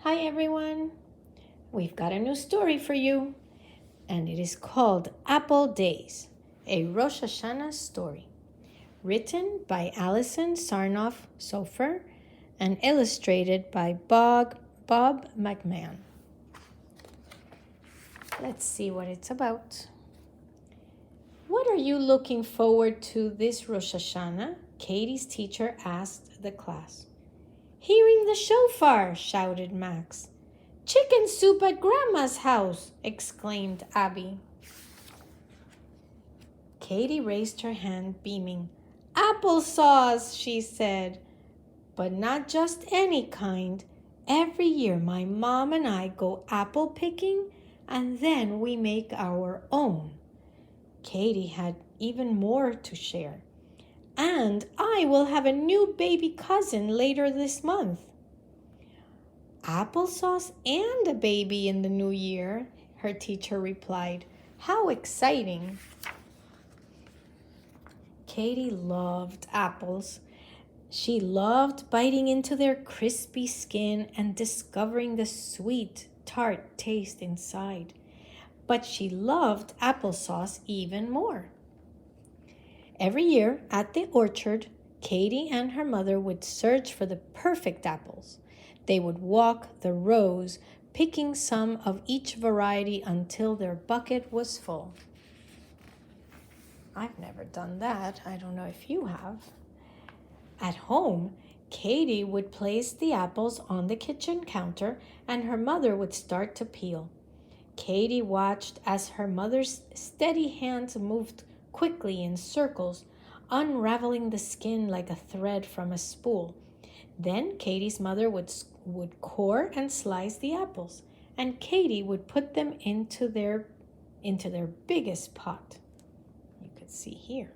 Hi everyone! We've got a new story for you, and it is called Apple Days, a Rosh Hashanah story, written by Alison Sarnoff Sofer and illustrated by Bob McMahon. Let's see what it's about. What are you looking forward to this Rosh Hashanah? Katie's teacher asked the class. Hearing the shofar, shouted Max. Chicken soup at Grandma's house, exclaimed Abby. Katie raised her hand, beaming. Applesauce, she said. But not just any kind. Every year my mom and I go apple picking, and then we make our own. Katie had even more to share. And I will have a new baby cousin later this month. Applesauce and a baby in the new year, her teacher replied. How exciting. Katie loved apples. She loved biting into their crispy skin and discovering the sweet, tart taste inside. But she loved applesauce even more. Every year at the orchard, Katie and her mother would search for the perfect apples. They would walk the rows, picking some of each variety until their bucket was full. I've never done that. I don't know if you have. At home, Katie would place the apples on the kitchen counter and her mother would start to peel. Katie watched as her mother's steady hands moved quickly in circles, unraveling the skin like a thread from a spool. Then Katie's mother would core and slice the apples, and Katie would put them into their biggest pot. You could see here.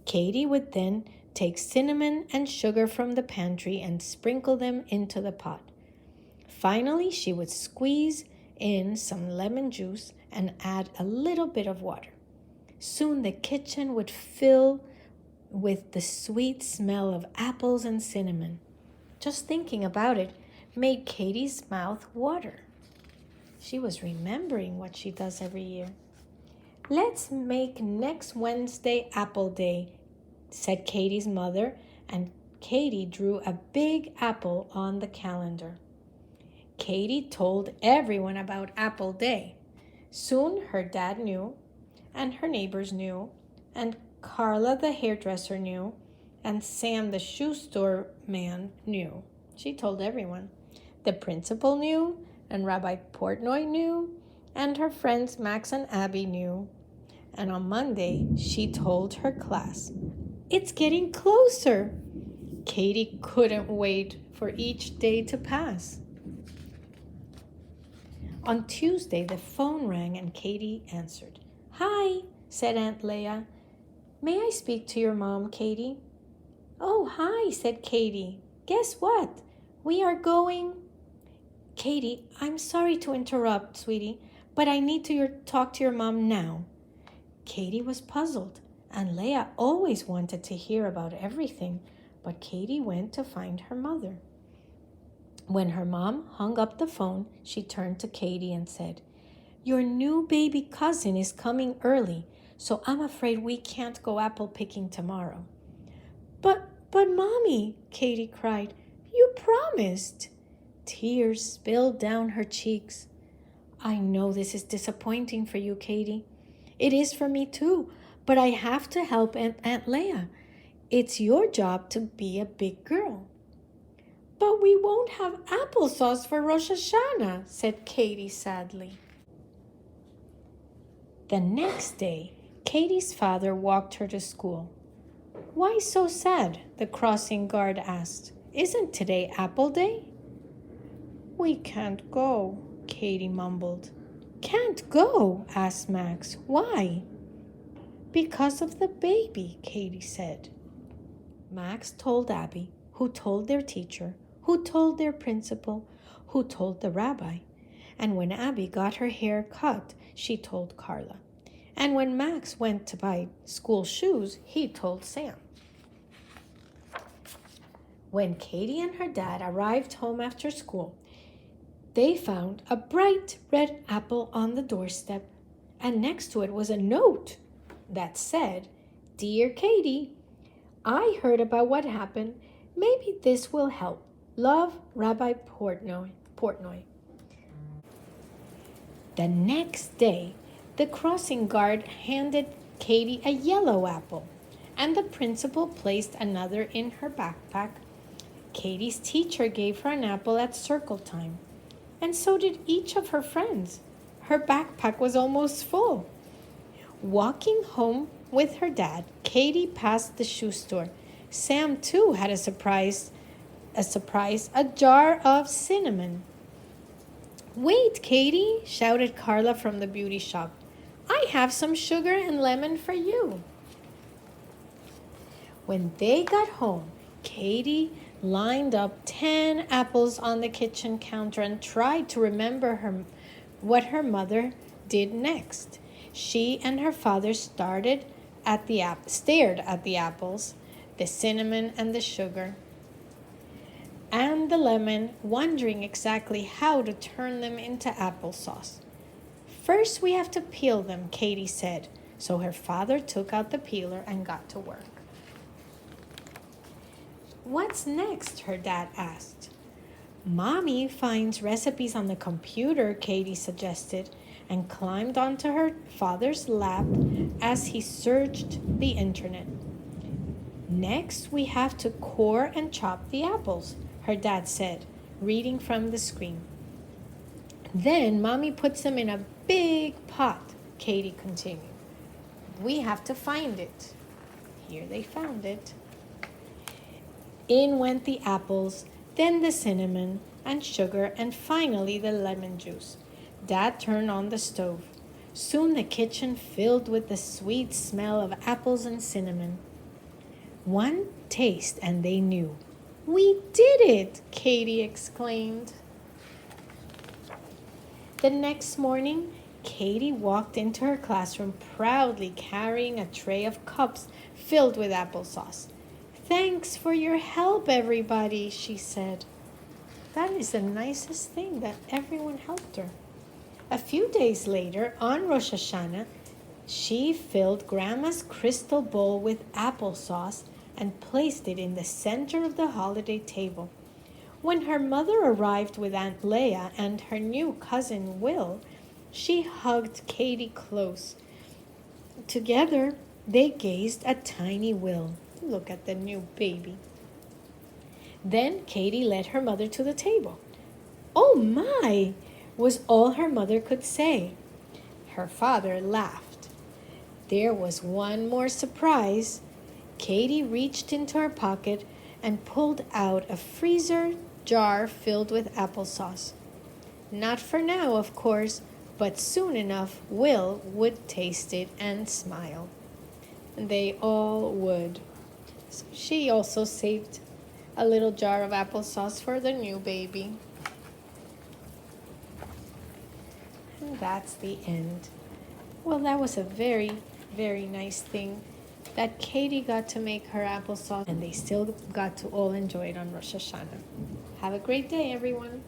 Katie would then take cinnamon and sugar from the pantry and sprinkle them into the pot. Finally, she would squeeze in some lemon juice and add a little bit of water. Soon the kitchen would fill with the sweet smell of apples and cinnamon. Just thinking about it made Katie's mouth water. She was remembering what she does every year. Let's make next Wednesday Apple Day, said Katie's mother, and Katie drew a big apple on the calendar. Katie told everyone about Apple Day. Soon her dad knew, and her neighbors knew, and Carla the hairdresser knew, and Sam the shoe store man knew. She told everyone. The principal knew, and Rabbi Portnoy knew, and her friends Max and Abby knew. And on Monday, she told her class, It's getting closer. Katie couldn't wait for each day to pass. On Tuesday, the phone rang and Katie answered. Hi, said Aunt Leah. May I speak to your mom, Katie? Oh, hi, said Katie. Guess what? We are going... Katie, I'm sorry to interrupt, sweetie, but I need to talk to your mom now. Katie was puzzled, and Leah always wanted to hear about everything, but Katie went to find her mother. When her mom hung up the phone, she turned to Katie and said, Your new baby cousin is coming early, so I'm afraid we can't go apple picking tomorrow. But Mommy, Katie cried, you promised. Tears spilled down her cheeks. I know this is disappointing for you, Katie. It is for me too, but I have to help Aunt Leah. It's your job to be a big girl. But we won't have applesauce for Rosh Hashanah, said Katie sadly. The next day, Katie's father walked her to school. Why so sad? The crossing guard asked. Isn't today Apple Day? We can't go, Katie mumbled. Can't go? Asked Max. Why? Because of the baby, Katie said. Max told Abby, who told their teacher, who told their principal, who told the rabbi. And when Abby got her hair cut, she told Carla. And when Max went to buy school shoes, he told Sam. When Katie and her dad arrived home after school, They found a bright red apple on the doorstep, and next to it was a note that said, "Dear Katie, I heard about what happened. Maybe this will help. Love, Rabbi Portnoy." The next day, the crossing guard handed Katie a yellow apple, and the principal placed another in her backpack. Katie's teacher gave her an apple at circle time, and so did each of her friends. Her backpack was almost full. Walking home with her dad, Katie passed the shoe store. Sam too had a jar of cinnamon. "Wait, Katie," shouted Carla from the beauty shop. "I have some sugar and lemon for you." When they got home, Katie lined up 10 apples on the kitchen counter and tried to remember what her mother did next. She and her father stared at the apples, the cinnamon and the sugar, and the lemon, wondering exactly how to turn them into applesauce. "First, we have to peel them," Katie said. So her father took out the peeler and got to work. "What's next?" her dad asked. "Mommy finds recipes on the computer," Katie suggested, and climbed onto her father's lap as he searched the internet. "Next, we have to core and chop the apples," her dad said, reading from the screen. "Then Mommy puts them in a big pot," Katie continued. "We have to find it." Here they found it. In went the apples, then the cinnamon and sugar, and finally the lemon juice. Dad turned on the stove. Soon the kitchen filled with the sweet smell of apples and cinnamon. One taste and they knew. "We did it!" Katie exclaimed. The next morning, Katie walked into her classroom proudly carrying a tray of cups filled with applesauce. "Thanks for your help, everybody," she said. That is the nicest thing, that everyone helped her. A few days later, on Rosh Hashanah, she filled Grandma's crystal bowl with applesauce and placed it in the center of the holiday table. When her mother arrived with Aunt Leah and her new cousin Will, she hugged Katie close. Together, they gazed at tiny Will. Look at the new baby. Then Katie led her mother to the table. "Oh my!" was all her mother could say. Her father laughed. There was one more surprise. Katie reached into her pocket and pulled out a freezer jar filled with applesauce. Not for now, of course, but soon enough Will would taste it and smile. They all would. So she also saved a little jar of applesauce for the new baby. And that's the end. Well, that was a very, very nice thing that Katie got to make her applesauce, and they still got to all enjoy it on Rosh Hashanah. Have a great day, everyone.